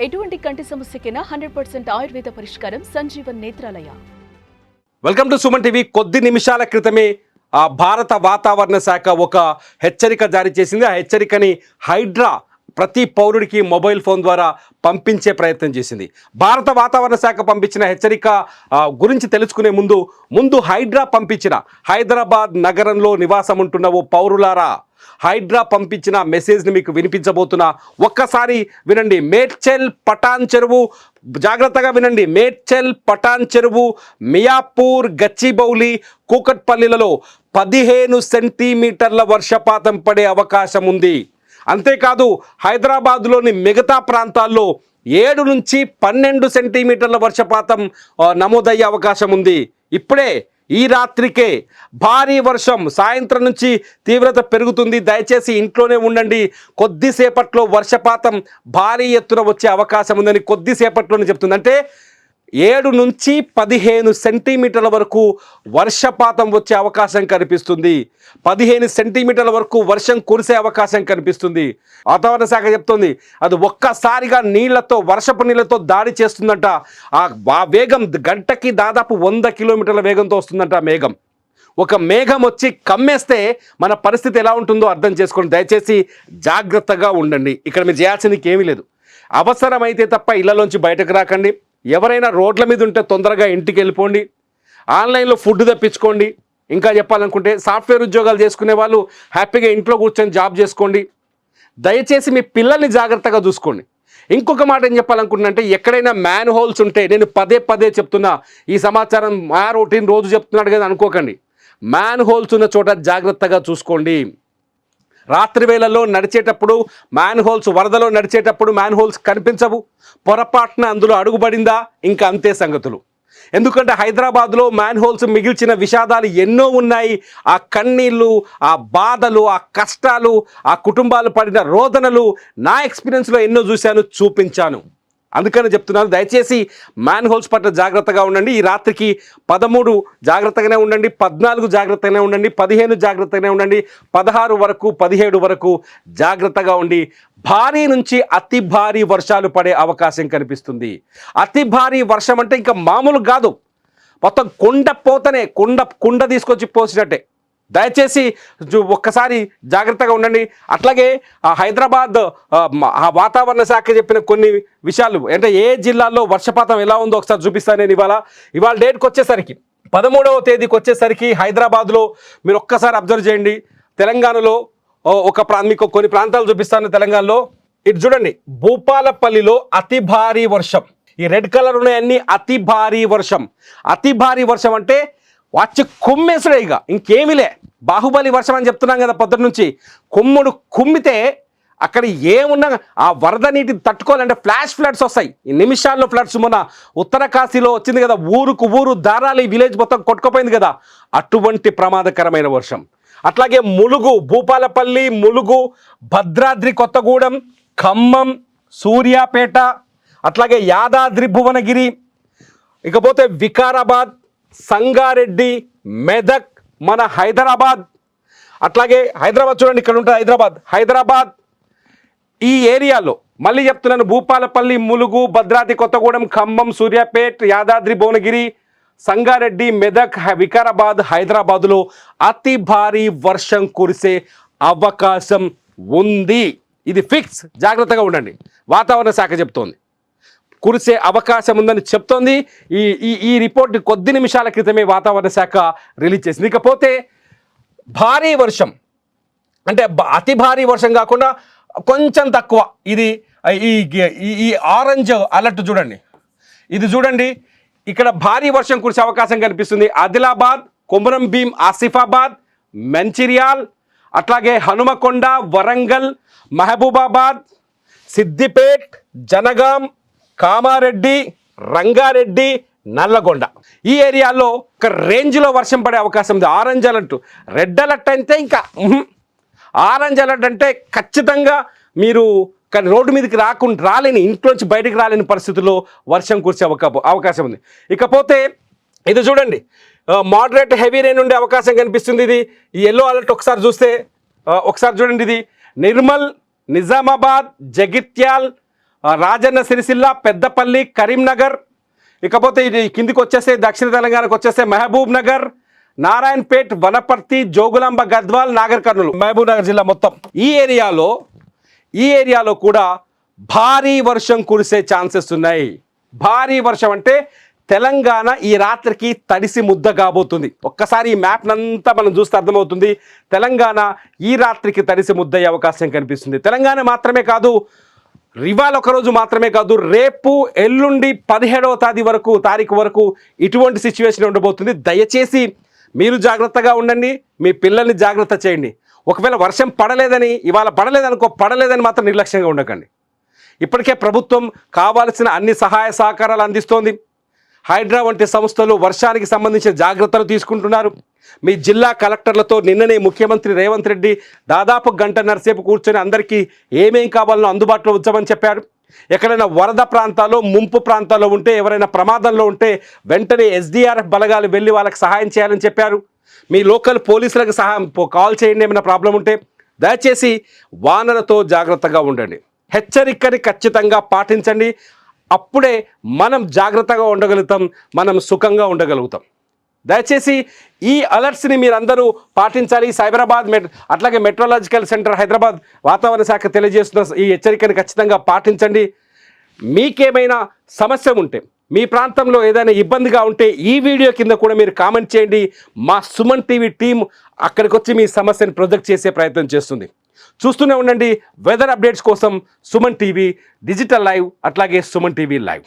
ఎటువంటి కంటి సమస్యకైనా 100% ఆయుర్వేద పరిష్కారం Sanjeevan Netralaya. Welcome to Suman TV. కొద్ది నిమిషాల క్రితమే భారత వాతావరణ శాఖ ఒక హెచ్చరిక జారీ చేసింది. ఆ హెచ్చరికని హైడ్రా ప్రతి పౌరుడికి మొబైల్ ఫోన్ ద్వారా పంపించే ప్రయత్నం చేసింది. భారత వాతావరణ శాఖ పంపించిన హెచ్చరిక గురించి తెలుసుకునే ముందు హైడ్రా పంపించిన హైదరాబాద్ నగరంలో నివాసం ఉంటున్న ఓ పౌరులారా, హైడ్రా పంపించిన మెసేజ్ని మీకు వినిపించబోతున్నా. ఒక్కసారి వినండి. మేడ్చల్ పటాన్ చెరువు, జాగ్రత్తగా వినండి. మేడ్చల్ పటాన్ చెరువు, మియాపూర్, గచ్చిబౌలి, కూకట్పల్లిలలో 15 సెంటీమీటర్ల వర్షపాతం పడే అవకాశం ఉంది. అంతేకాదు హైదరాబాద్లోని మిగతా ప్రాంతాల్లో 7 నుంచి 12 సెంటీమీటర్ల వర్షపాతం నమోదయ్యే అవకాశం ఉంది. ఇప్పుడే ఈ రాత్రికే భారీ వర్షం, సాయంత్రం నుంచి తీవ్రత పెరుగుతుంది. దయచేసి ఇంట్లోనే ఉండండి. కొద్దిసేపట్లో వర్షపాతం భారీ ఎత్తున వచ్చే అవకాశం ఉందని కొద్దిసేపట్లోనే చెప్తుంది. అంటే 7 నుంచి 15 సెంటీమీటర్ల వరకు వర్షపాతం వచ్చే అవకాశం కనిపిస్తుంది. 15 సెంటీమీటర్ల వరకు వర్షం కురిసే అవకాశం కనిపిస్తుంది. వాతావరణ శాఖ చెప్తోంది అది ఒక్కసారిగా వర్షపు నీళ్లతో దాడి చేస్తుందంట. ఆ వేగం గంటకి దాదాపు 100 కిలోమీటర్ల వేగంతో వస్తుందంట మేఘం. ఒక మేఘం వచ్చి కమ్మేస్తే మన పరిస్థితి ఎలా ఉంటుందో అర్థం చేసుకోండి. దయచేసి జాగ్రత్తగా ఉండండి. ఇక్కడ మీరు చేయాల్సింది ఏమీ లేదు. అవసరమైతే తప్ప ఇళ్లలోంచి బయటకు రాకండి. ఎవరైనా రోడ్ల మీద ఉంటే తొందరగా ఇంటికి వెళ్ళిపోండి. ఆన్లైన్లో ఫుడ్ తెప్పించుకోండి. ఇంకా చెప్పాలనుకుంటే సాఫ్ట్వేర్ ఉద్యోగాలు చేసుకునే వాళ్ళు హ్యాపీగా ఇంట్లో కూర్చొని జాబ్ చేసుకోండి. దయచేసి మీ పిల్లల్ని జాగ్రత్తగా చూసుకోండి. ఇంకొక మాట ఏం చెప్పాలనుకుంటున్నానంటే, ఎక్కడైనా మ్యాన్ హోల్స్ ఉంటే, నేను పదే చెప్తున్నా, ఈ సమాచారం మా రొటీన్ రోజు చెప్తున్నాడు కదా అనుకోకండి. మ్యాన్ హోల్స్ ఉన్న చోట జాగ్రత్తగా చూసుకోండి. రాత్రి వేళల్లో నడిచేటప్పుడు మ్యాన్ హోల్స్, వరదలో నడిచేటప్పుడు మ్యాన్ హోల్స్ కనిపించవు. పొరపాటున అందులో అడుగుబడిందా ఇంకా అంతే సంగతులు. ఎందుకంటే హైదరాబాద్లో మ్యాన్ హోల్స్ మిగిల్చిన విషాదాలు ఎన్నో ఉన్నాయి. ఆ కన్నీళ్ళు, ఆ బాధలు, ఆ కష్టాలు, ఆ కుటుంబాలు పడిన రోదనలు నా ఎక్స్పీరియన్స్లో ఎన్నో చూశాను, చూపించాను. అందుకని చెప్తున్నాను, దయచేసి మ్యాన్ హోల్స్ పట్ల జాగ్రత్తగా ఉండండి. ఈ రాత్రికి 13 జాగ్రత్తగానే ఉండండి, 14 జాగ్రత్తగానే ఉండండి, 15 జాగ్రత్తగానే ఉండండి, 16 వరకు, 17 వరకు జాగ్రత్తగా ఉండి భారీ నుంచి అతి భారీ వర్షాలు పడే అవకాశం కనిపిస్తుంది. అతి భారీ వర్షం అంటే ఇంకా మామూలు కాదు. మొత్తం కుండ తీసుకొచ్చి పోసినట్టే. దయచేసి ఒక్కసారి జాగ్రత్తగా ఉండండి. అట్లాగే హైదరాబాద్ వాతావరణ శాఖ చెప్పిన కొన్ని విషయాలు, అంటే ఏ జిల్లాల్లో వర్షపాతం ఎలా ఉందో ఒకసారి చూపిస్తాను నేను. ఇవాళ డేట్కి వచ్చేసరికి 13వ తేదీకి వచ్చేసరికి హైదరాబాద్లో మీరు ఒక్కసారి అబ్జర్వ్ చేయండి. తెలంగాణలో మీకు కొన్ని ప్రాంతాలు చూపిస్తాను. తెలంగాణలో ఇటు చూడండి, భూపాలపల్లిలో అతి భారీ వర్షం. ఈ రెడ్ కలర్ ఉన్నాయన్నీ అతి భారీ వర్షం. అతి భారీ వర్షం అంటే వచ్చి కుమ్మేసుడే, ఇక ఇంకేమిలే. బాహుబలి వర్షం అని చెప్తున్నాం కదా పొద్దున్న నుంచి. కుమ్మితే అక్కడ ఏమున్నా ఆ వరద నీటిని తట్టుకోవాలంటే ఫ్లడ్స్ వస్తాయి. ఈ నిమిషాల్లో ఫ్లడ్స్. మొన్న ఉత్తర కాశీలో వచ్చింది కదా, ఊరు దారాలు, ఈ విలేజ్ మొత్తం కొట్టుకుపోయింది కదా, అటువంటి ప్రమాదకరమైన వర్షం. అట్లాగే ములుగు, భూపాలపల్లి, ములుగు, భద్రాద్రి కొత్తగూడెం, ఖమ్మం, సూర్యాపేట, అట్లాగే యాదాద్రి భువనగిరి, ఇకపోతే వికారాబాద్, సంగారెడ్డి, మెదక్, మన హైదరాబాద్. అట్లాగే హైదరాబాద్ చూడండి, ఇక్కడ ఉంటుంది హైదరాబాద్. ఈ ఏరియాలో మళ్ళీ చెప్తున్నాను, భూపాలపల్లి, ములుగు, భద్రాద్రి కొత్తగూడెం, ఖమ్మం, సూర్యాపేట్, యాదాద్రి భువనగిరి, సంగారెడ్డి, మెదక్, వికారాబాద్, హైదరాబాదులో అతి భారీ వర్షం కురిసే అవకాశం ఉంది. ఇది ఫిక్స్. జాగ్రత్తగా ఉండండి. వాతావరణ శాఖ చెప్తోంది కురిసే అవకాశం ఉందని చెప్తోంది. ఈ రిపోర్ట్ కొద్ది నిమిషాల క్రితమే వాతావరణ శాఖ రిలీజ్ చేసింది. ఇకపోతే భారీ వర్షం అంటే అతి భారీ వర్షం కాకుండా కొంచెం తక్కువ. ఇది ఈ ఆరెంజ్ అలర్ట్ చూడండి. ఇది చూడండి, ఇక్కడ భారీ వర్షం కురిసే అవకాశం కనిపిస్తుంది. ఆదిలాబాద్, కొమరం భీం, ఆసిఫాబాద్, మంచిర్యాల్, అట్లాగే హనుమకొండ, వరంగల్, మహబూబాబాద్, సిద్దిపేట్, జనగాం, కామారెడ్డి, రంగారెడ్డి, నల్లగొండ, ఈ ఏరియాలో ఒక రేంజ్లో వర్షం పడే అవకాశం ఉంది. Orange alert. రెడ్ అలర్ట్ అయితే ఇంకా ఆరెంజ్ అలర్ట్ అంటే ఖచ్చితంగా మీరు రోడ్డు మీదకి రాలేని, ఇంట్లోంచి బయటికి రాలేని పరిస్థితుల్లో వర్షం కురిసే అవకాశం ఉంది. ఇకపోతే ఇది చూడండి, మోడరేట్ హెవీ రెయిన్ ఉండే అవకాశం కనిపిస్తుంది. ఇది ఈ ఎల్లో అలర్ట్ ఒకసారి చూస్తే, ఒకసారి చూడండి, ఇది నిర్మల్, నిజామాబాద్, జగిత్యాల్, రాజన్న సిరిసిల్ల, పెద్దపల్లి, కరీంనగర్, ఇకపోతే ఇది కిందికి వచ్చేస్తే దక్షిణ తెలంగాణకు వచ్చేస్తే మహబూబ్ నగర్, నారాయణపేట్, వనపర్తి, జోగులాంబ, గద్వాల్, నాగర్ కర్నూలు, మహబూబ్ నగర్ జిల్లా మొత్తం ఈ ఏరియాలో కూడా భారీ వర్షం కురిసే ఛాన్సెస్ ఉన్నాయి. భారీ వర్షం అంటే తెలంగాణ ఈ రాత్రికి తడిసి ముద్ద కాబోతుంది. ఒక్కసారి ఈ మ్యాప్నంతా మనం చూస్తే అర్థమవుతుంది. తెలంగాణ ఈ రాత్రికి తడిసి ముద్దయ్యే అవకాశం కనిపిస్తుంది. తెలంగాణ మాత్రమే కాదు, ఇవాళ ఒకరోజు మాత్రమే కాదు, రేపు ఎల్లుండి 17వ తారీఖు వరకు ఇటువంటి సిచ్యువేషన్ ఉండబోతుంది. దయచేసి మీరు జాగ్రత్తగా ఉండండి, మీ పిల్లల్ని జాగ్రత్త చేయండి. ఒకవేళ వర్షం పడలేదని మాత్రం నిర్లక్ష్యంగా ఉండకండి. ఇప్పటికే ప్రభుత్వం కావాల్సిన అన్ని సహాయ సహకారాలు అందిస్తోంది. హైడ్రా వంటి సంస్థలు వర్షానికి సంబంధించిన జాగ్రత్తలు తీసుకుంటున్నారు. మీ జిల్లా కలెక్టర్లతో నిన్ననే ముఖ్యమంత్రి రేవంత్ రెడ్డి దాదాపు గంటన్నర సేపు కూర్చొని అందరికీ ఏమేం కావాలనో అందుబాటులో ఉంచమని చెప్పారు. ఎక్కడైనా వరద ప్రాంతాల్లో, ముంపు ప్రాంతాల్లో ఉంటే, ఎవరైనా ప్రమాదంలో ఉంటే వెంటనే ఎస్డీఆర్ఎఫ్ బలగాలు వెళ్ళి వాళ్ళకి సహాయం చేయాలని చెప్పారు. మీ లోకల్ పోలీసులకు కాల్ చేయండి ఏమైనా ప్రాబ్లం ఉంటే. దయచేసి వానలతో జాగ్రత్తగా ఉండండి. హెచ్చరికని ఖచ్చితంగా పాటించండి. అప్పుడే మనం జాగ్రత్తగా ఉండగలుగుతాం, మనం సుఖంగా ఉండగలుగుతాం. దయచేసి ఈ అలర్ట్స్ని మీరందరూ పాటించాలి. సైబరాబాద్ అట్లాగే మెట్రాలజికల్ సెంటర్ హైదరాబాద్ వాతావరణ శాఖ తెలియజేస్తున్న ఈ హెచ్చరికని ఖచ్చితంగా పాటించండి. మీకేమైనా సమస్య ఉంటే, మీ ప్రాంతంలో ఏదైనా ఇబ్బందిగా ఉంటే ఈ వీడియో కింద కూడా మీరు కామెంట్ చేయండి. మా సుమన్ టీవీ టీం అక్కడికి వచ్చి మీ సమస్యను ప్రొజెక్ట్ చేసే ప్రయత్నం చేస్తుంది. చూస్తూనే ఉండండి వెదర్ అప్డేట్స్ కోసం సుమన్ టీవీ డిజిటల్ లైవ్, అట్లాగే సుమన్ టీవీ లైవ్.